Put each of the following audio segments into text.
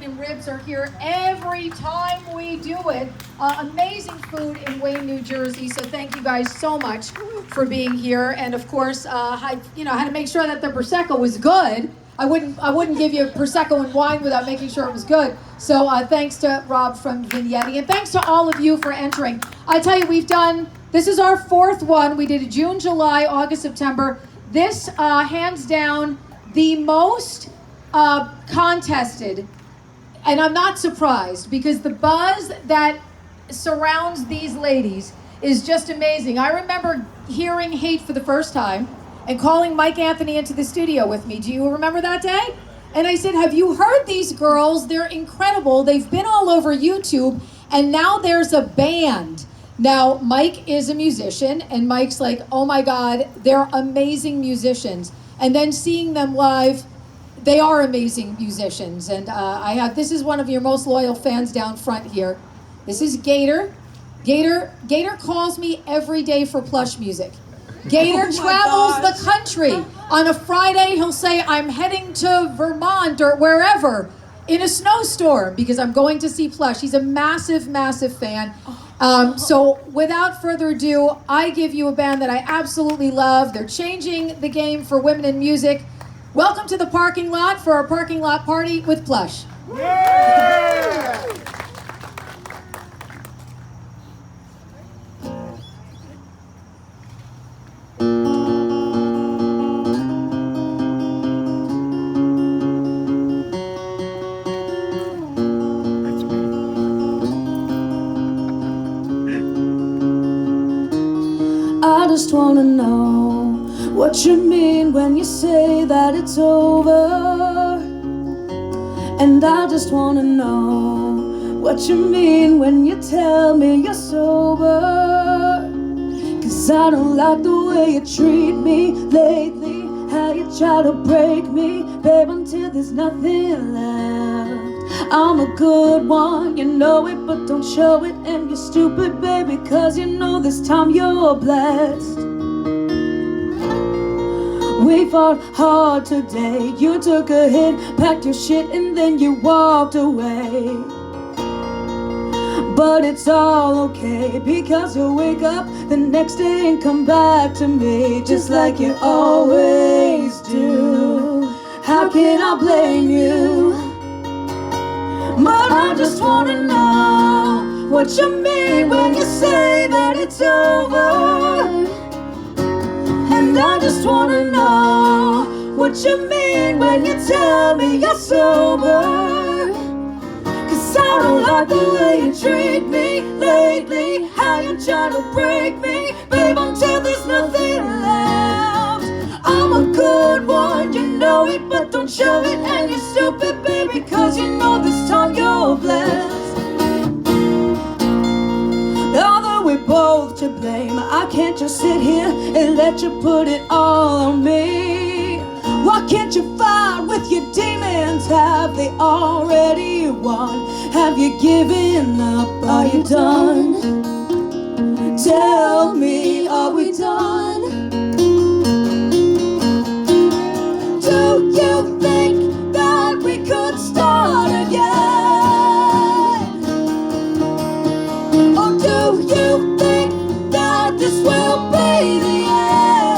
and ribs are here every time we do it. Amazing food in Wayne, New Jersey. So thank you guys so much for being here. And of course, I had to make sure that the Prosecco was good. I wouldn't give you Prosecco and wine without making sure it was good. So thanks to Rob from Vignetti, and thanks to all of you for entering. I tell you, this is our fourth one. We did June, July, August, September. This, hands down, the most contested, and I'm not surprised because the buzz that surrounds these ladies is just amazing. I remember hearing Hate for the first time and calling Mike Anthony into the studio with me. Do you remember that day? And I said, have you heard these girls? They're incredible. They've been all over YouTube, and now there's a band. Now, Mike is a musician, and Mike's like, oh my God, they're amazing musicians. And then seeing them live, they are amazing musicians. And this is one of your most loyal fans down front here. This is Gator. Gator calls me every day for Plush music. Gator travels the country. On a Friday, he'll say, I'm heading to Vermont or wherever in a snowstorm because I'm going to see Plush. He's a massive, massive fan. So without further ado, I give you a band that I absolutely love. They're changing the game for women in music. Welcome to the parking lot for our parking lot party with Plush. Yeah! I just wanna know what you mean when you say that it's over. And I just wanna know what you mean when you tell me you're sober. 'Cause I don't like the way you treat me lately, how you try to break me, babe, until there's nothing left. I'm a good one, you know it, but don't show it. And you're stupid, baby, 'cause you know this time you're blessed. We fought hard today, you took a hit, packed your shit, and then you walked away. But it's all okay, because you'll wake up the next day and come back to me, just like you always do. How can I blame you? But I just wanna know what you mean when you say that it's over. And I just wanna know what you mean when you tell me you're sober. 'Cause I don't like the way you treat me lately, how you try to break me, babe, until there's nothing left. I'm a good one, you know it, but don't show it. And you're stupid, baby, 'cause you know this time you're blessed. Although we're both to blame, I can't just sit here and let you put it all on me. Why can't you fight with your demons? Have they already won? Have you given up? Are you done? Tell me, are we done? Do you think that we could start again? Or do you think that this will be the end?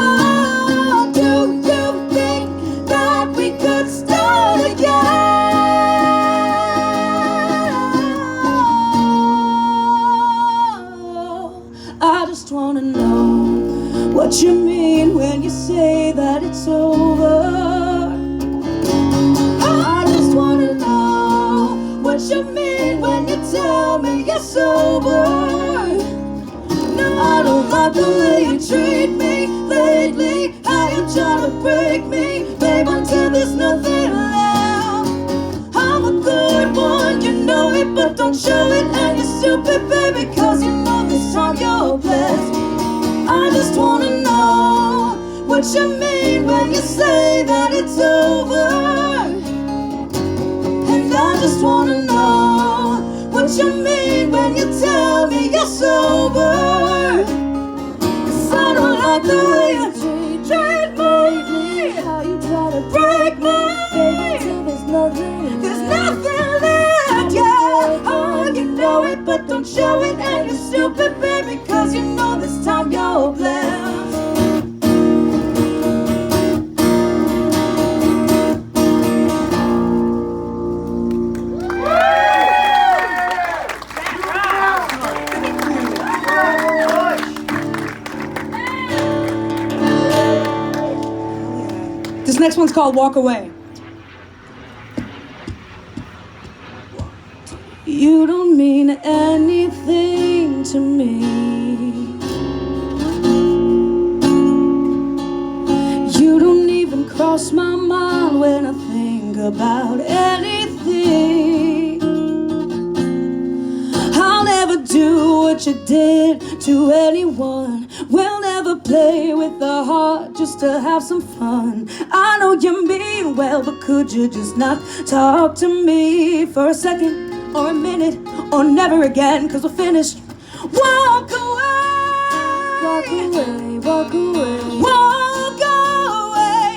Oh, do you think that we could start again? I just wanna know what you mean when you say that it's over. I just wanna know what you mean when you tell me you're sober. No, I don't like the way you treat me lately, how you try to break me, babe, until there's nothing left. I'm a good one, you know it, but don't show it. And you're stupid, baby, 'cause you know this time you're blessed. I just wanna know what you mean when you say that it's over. And I just wanna know what you mean when you tell me you're sober. 'Cause I don't like the way you treat me, how you try to break me, baby, next one's called Walk Away. You don't mean anything to me. You don't even cross my mind when I think about anything. I'll never do what you did to anyone. We'll never play with the heart just to have some fun. I know you mean well, but could you just not talk to me for a second or a minute or never again? 'Cause we're finished. Walk away. Walk away, walk away. Walk away.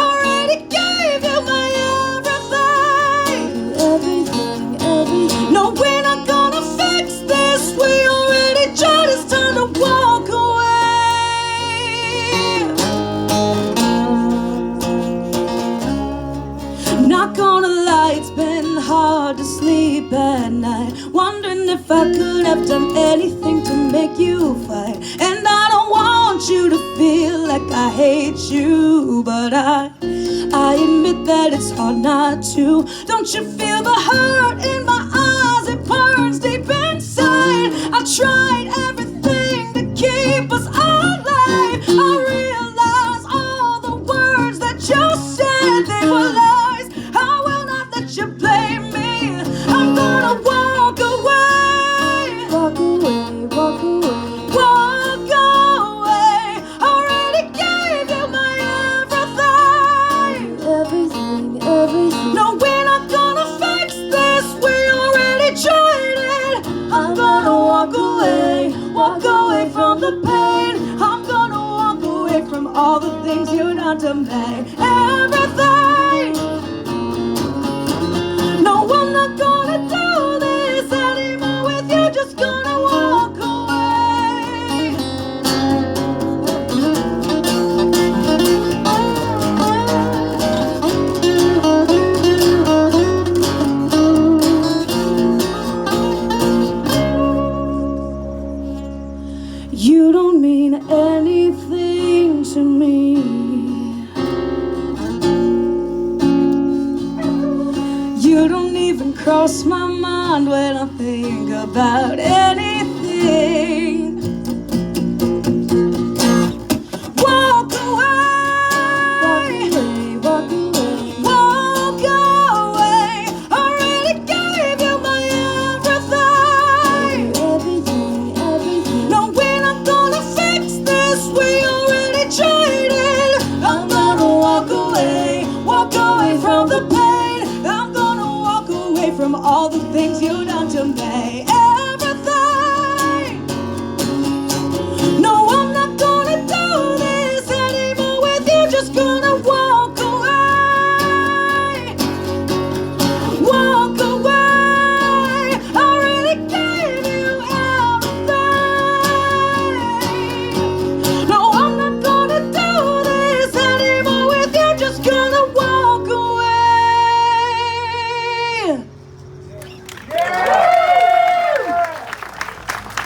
Already gave you my everything. Everything, everything. No, we're not gonna fix this. We already tried. It's time to walk away. Not gonna lie, it's been hard to sleep at night, wondering if I could have done anything to make you fight. And I don't want you to feel like I hate you, but I admit that it's hard not to. Don't you feel the hurt in my eyes? It burns deep inside. I tried everything to keep us alive. I realize all the words that you said, they were lies. I will not let you blame me. I'm gonna walk away. Walk away, walk away. Walk away. Already gave you my everything. Everything, everything. No, we're not gonna fix this. We already tried it. I'm gonna walk away. Walk away from the pain. I'm gonna walk away from all the things you've done to me. Everything. No, I'm not gonna do this anymore with you. Just gonna walk away. You don't mean anything to me. You don't even cross my mind when I think about anything. Walk away. Walk away, walk away. Already gave you my everything. Everything, everything. No, we're not gonna fix this. We already tried it. I'm gonna walk away from the pain. I'm gonna walk away from all the things you've done to me. Everything. No, I'm not gonna do this anymore with you. Just gonna walk away. Walk away. I really gave you everything. No, I'm not gonna do this anymore with you. Just gonna walk away.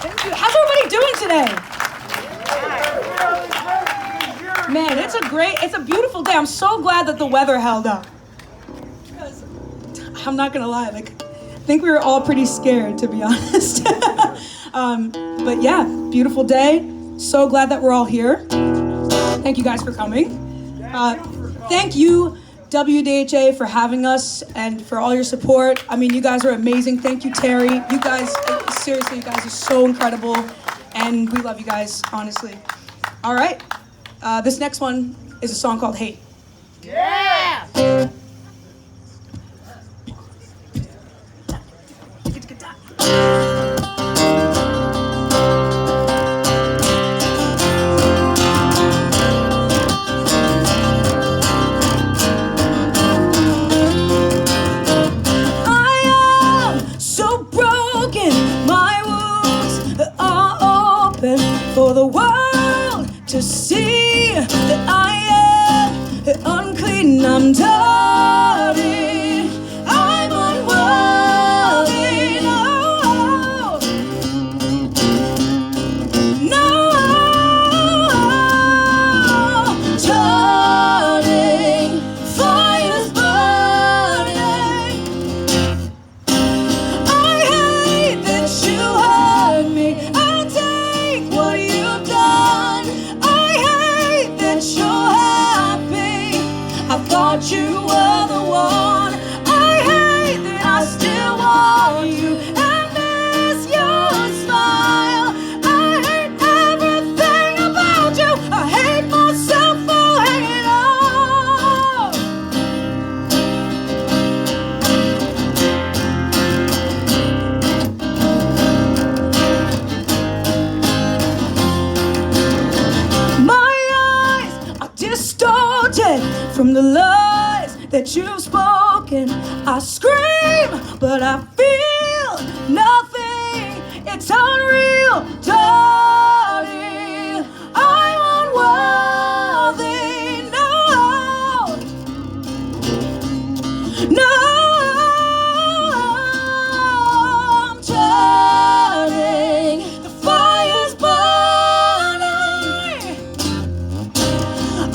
Thank you. How's everybody doing today? Man, it's a beautiful day. I'm so glad that the weather held up. Because I'm not gonna lie, like, I think we were all pretty scared, to be honest. But yeah, beautiful day. So glad that we're all here. Thank you guys for coming. Thank you, WDHA, for having us and for all your support. I mean, you guys are amazing. Thank you, Terry. You guys, seriously, you guys are so incredible. And we love you guys, honestly. All right. This next one is a song called Hate. Yeah! For the world, 'cause to see that I am unclean. I'm done with the that you've spoken. I scream, but I feel nothing. It's unreal, darling. I'm unworthy. No, no, I'm turning. The fire's burning.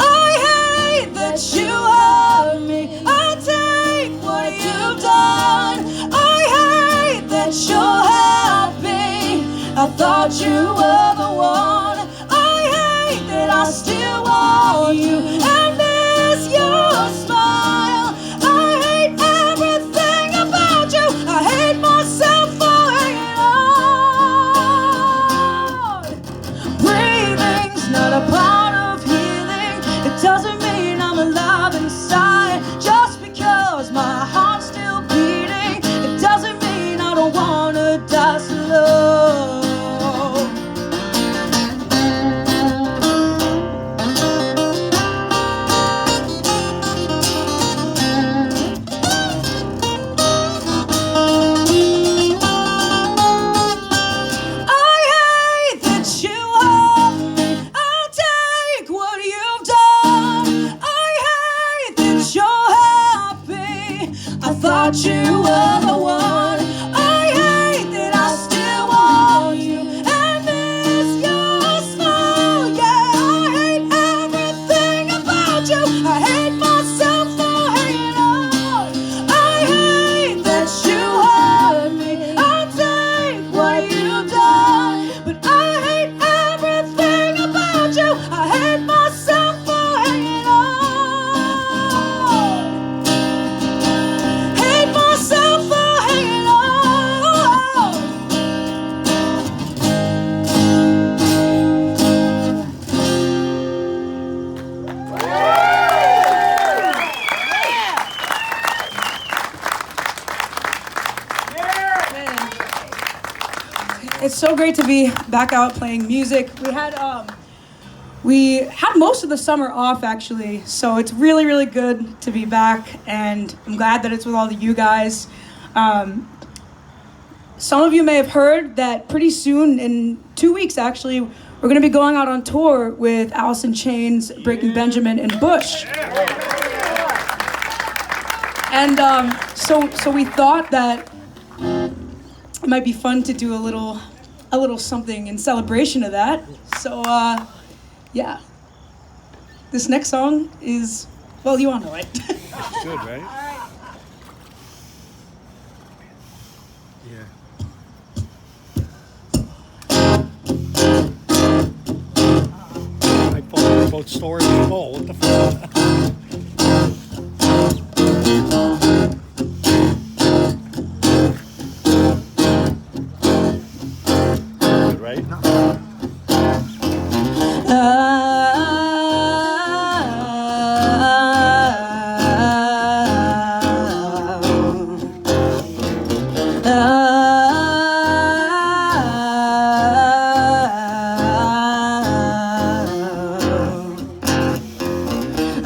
I hate that you hurt me. I'll take what you've done. I hate that you're happy. I thought you were the one. I hate that I still want you and miss your smile. I hate everything about you. I hate myself for hanging on. Breathing's not a part of healing. It doesn't mean I'm alive inside. Just because my heart's still beating, it doesn't mean I don't wanna die slow. You were the one. I hate that I still want you and miss your smile. Yeah, I hate everything about you. I hate myself for hanging on. I hate that you hurt me. I'll take what you've done, but I hate everything about you. I hate myself for hanging on. Myself for hanging on. It's so great to be back out playing music. We had most of the summer off, actually, so it's really, really good to be back, and I'm glad that it's with all of you guys. Some of you may have heard that pretty soon, in 2 weeks actually, we're going to be going out on tour with Alice in Chains, Breaking Benjamin, and Bush. And so we thought that it might be fun to do a little something in celebration of that. So yeah, this next song is, well, you all know it. It's good, right? All right. Yeah. I thought both stores full. What the fuck? Good, right? No.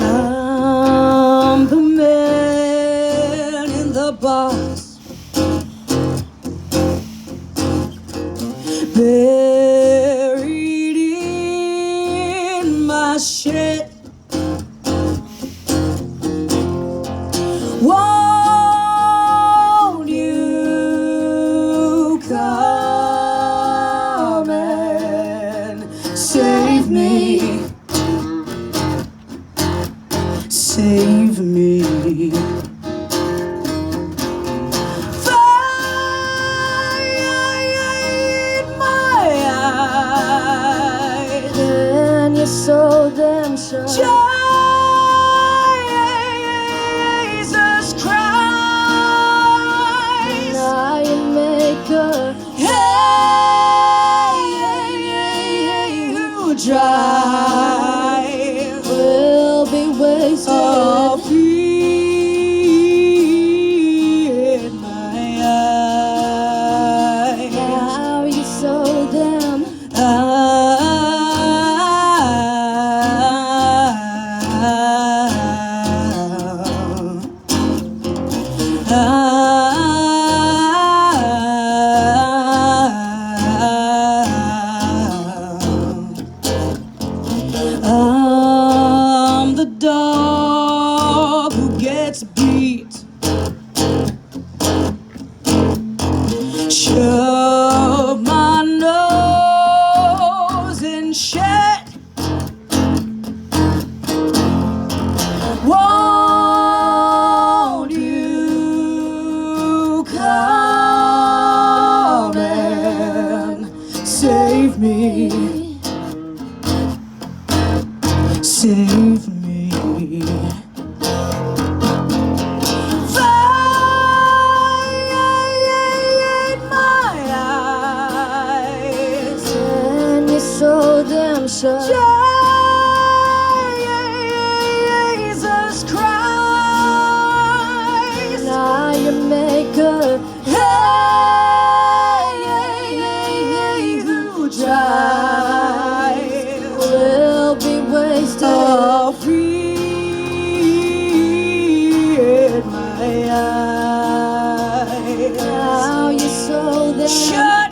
I'm the man in the box, buried in my shit. Won't you come and save me? Save me. Fight my eyes, and you're so damn sure. Jesus Christ. I'm the dog who gets beat. Shove my nose in shit. Won't you come and save me? Save me. Fight my eyes, and you're so damn shut. Jesus Christ, now you make a who tries will be wasted. Oh, feed my eyes. Now you're so damn shut.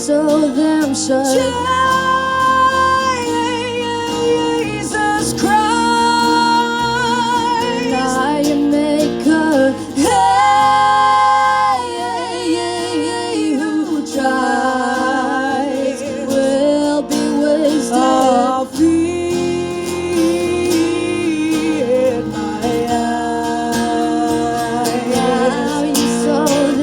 So damn shut. Jesus Christ, now you make a who tries will be wasted. Oh, feed my eyes. Now you so damn.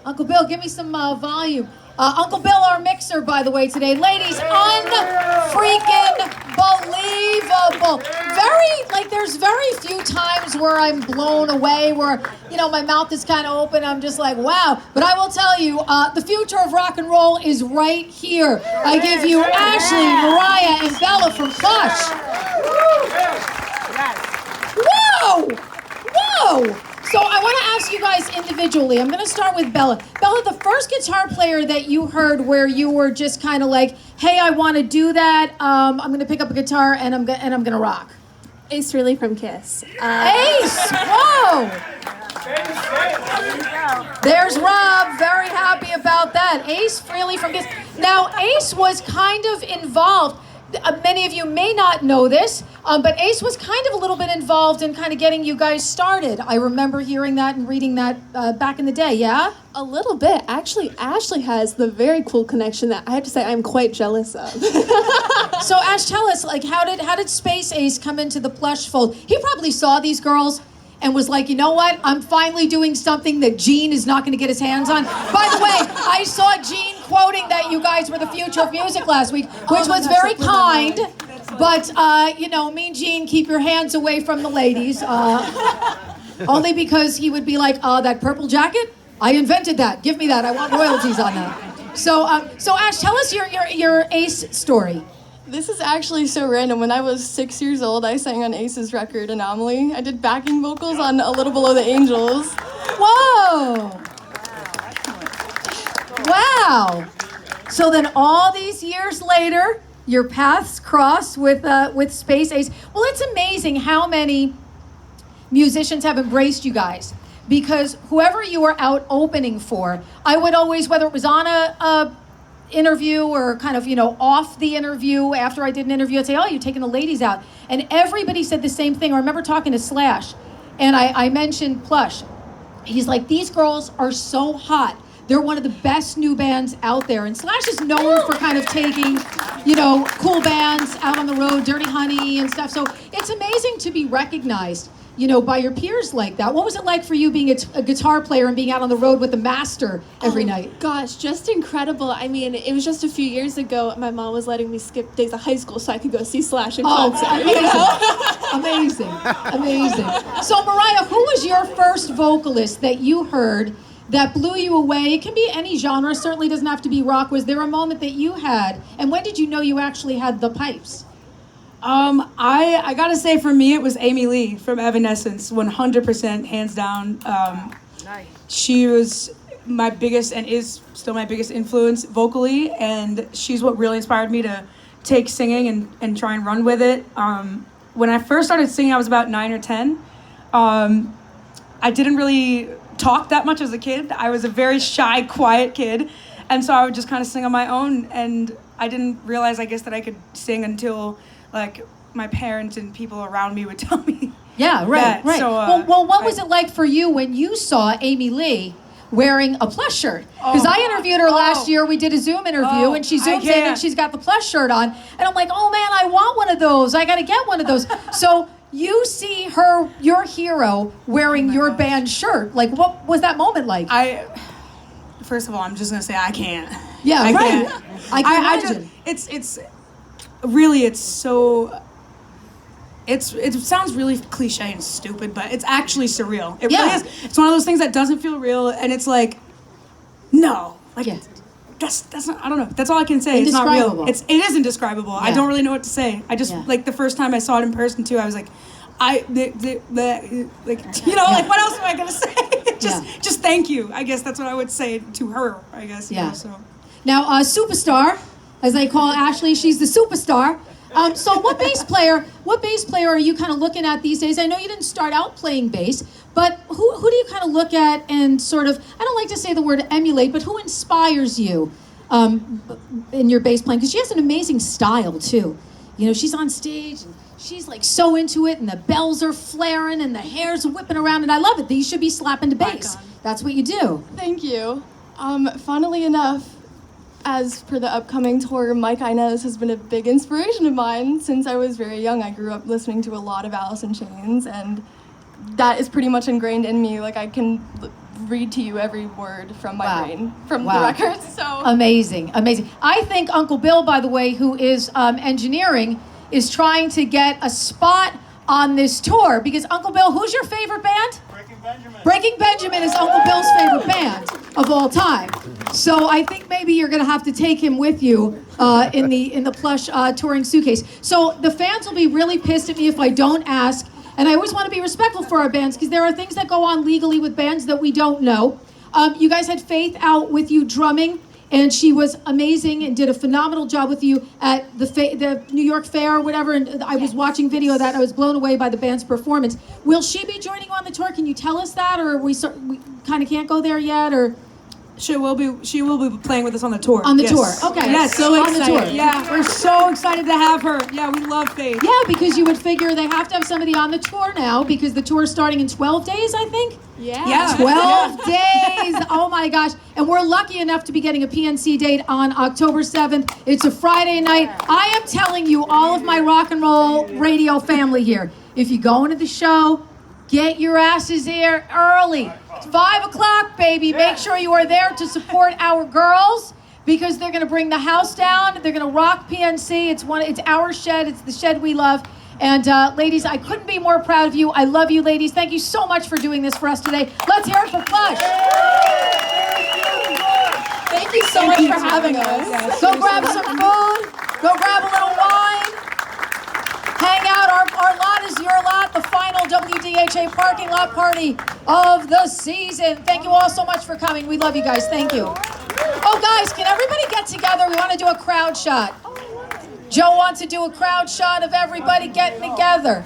Uncle Bill, give me some volume. Uncle Bill, our mixer, by the way, today. Ladies, unfreaking believable. There's very few times where I'm blown away, where, my mouth is kind of open. I'm just like, wow. But I will tell you, the future of rock and roll is right here. I give you Ashley, Mariah, and Bella from Plush. Whoa! Whoa! So I want to ask you guys individually. I'm going to start with Bella. Bella, the first guitar player that you heard where you were just kind of like, hey, I want to do that. I'm going to pick up a guitar and I'm going to rock. Ace Frehley from Kiss. Ace! Whoa! There's Rob, very happy about that. Ace Frehley from Kiss. Now, Ace was kind of involved. Many of you may not know this, but Ace was kind of a little bit involved in kind of getting you guys started. I remember hearing that and reading that back in the day, yeah? A little bit. Actually, Ashley has the very cool connection that I have to say I'm quite jealous of. So Ash, tell us, how did Space Ace come into the Plush fold? He probably saw these girls and was like, you know what? I'm finally doing something that Gene is not going to get his hands on. By the way, I saw Gene quoting that you guys were the future of music last week, which was very kind. But, me and Gene, keep your hands away from the ladies. Only because he would be like, that purple jacket? I invented that. Give me that. I want royalties on that. So Ash, tell us your Ace story. This is actually so random. When I was 6 years old, I sang on Ace's record, Anomaly. I did backing vocals on A Little Below the Angels. Whoa! Wow! So then all these years later, your paths cross with Space Ace. Well, it's amazing how many musicians have embraced you guys. because whoever you were out opening for, I would always, whether it was on a interview or kind of, off the interview, after I did an interview, I'd say, oh, you're taking the ladies out. And everybody said the same thing. I remember talking to Slash, and I mentioned Plush. He's like, these girls are so hot. They're one of the best new bands out there. And Slash is known for kind of taking, cool bands out on the road, Dirty Honey and stuff. So it's amazing to be recognized, by your peers like that. What was it like for you being a guitar player and being out on the road with the master every night? Gosh, just incredible. I mean, it was just a few years ago, my mom was letting me skip days of high school so I could go see Slash in concert. Amazing. So Mariah, who was your first vocalist that you heard that blew you away? It can be any genre, certainly doesn't have to be rock. Was there a moment that you had, and when did you know you actually had the pipes? I gotta say, for me, it was Amy Lee from Evanescence, 100%, hands down. Nice. She was my biggest and is still my biggest influence vocally, and she's what really inspired me to take singing and try and run with it. When I first started singing, I was about 9 or 10. I didn't really talk that much as a kid. I was a very shy, quiet kid, and so I would just kind of sing on my own, and I didn't realize, I guess, that I could sing until my parents and people around me would tell me. Yeah, right. So, well, what was it like for you when you saw Amy Lee wearing a Plush shirt? Because I interviewed her last year. We did a Zoom interview, and she zooms in and she's got the Plush shirt on. And I'm like, oh man, I want one of those. I got to get one of those. So you see her, your hero, wearing your band shirt. Like, what was that moment like? First of all, I'm just gonna say I can't. Yeah, I right. can't. I can imagine. It's really, it's so. It sounds really cliche and stupid, but it's actually surreal. It really is. It's one of those things that doesn't feel real, and it's like, no, that's not. I don't know. That's all I can say. It's not real. It is indescribable. Yeah. I don't really know what to say. I just the first time I saw it in person too. I was like, what else am I gonna say? Just thank you. I guess that's what I would say to her. I guess. Yeah. So. Now, superstar, as they call Ashley, she's the superstar. So what bass player are you kind of looking at these days? I know you didn't start out playing bass, but who do you kind of look at and sort of, I don't like to say the word emulate, but who inspires you in your bass playing? Because she has an amazing style too. She's on stage and she's like so into it, and the bells are flaring and the hair's whipping around, and I love it. These should be slapping to bass. That's what you do. Thank you. Funnily enough, as per the upcoming tour, Mike Inez has been a big inspiration of mine since I was very young. I grew up listening to a lot of Alice in Chains, and that is pretty much ingrained in me. Like, I can read to you every word from my brain, from the records. So amazing. I think Uncle Bill, by the way, who is engineering, is trying to get a spot on this tour, because Uncle Bill, who's your favorite band? Breaking Benjamin is Uncle Bill's favorite band of all time. So I think maybe you're going to have to take him with you in the Plush touring suitcase. So the fans will be really pissed at me if I don't ask. And I always want to be respectful for our bands, because there are things that go on legally with bands that we don't know. You guys had Faith out with you drumming, and she was amazing and did a phenomenal job with you at the New York Fair or whatever. And I was watching video of that. I was blown away by the band's performance. Will she be joining you on the tour? Can you tell us that, or we kind of can't go there yet, or? She will be playing with us on the tour. On the tour, okay. Yes, so on excited. The tour. Yeah, we're so excited to have her. Yeah, we love Faith. Yeah, because you would figure they have to have somebody on the tour now, because the tour is starting in 12 days, I think. Yeah. 12 days. Oh my gosh. And we're lucky enough to be getting a PNC date on October 7th. It's a Friday night. I am telling you, all of my rock and roll radio family here, if you go into the show, get your asses there early. It's 5 o'clock, baby. Make sure you are there to support our girls, because they're going to bring the house down. They're going to rock PNC. It's our shed. It's the shed we love. And ladies, I couldn't be more proud of you. I love you, ladies. Thank you so much for doing this for us today. Let's hear it for Plush. thank you so much for having us. Yes. Go grab some food. Go grab a little wine. Hang out. Our lot is your lot. The final WDHA parking lot party of the season. Thank you all so much for coming. We love you guys. Thank you. Oh, guys, can everybody get together? We want to do a crowd shot. Joe wants to do a crowd shot of everybody getting together.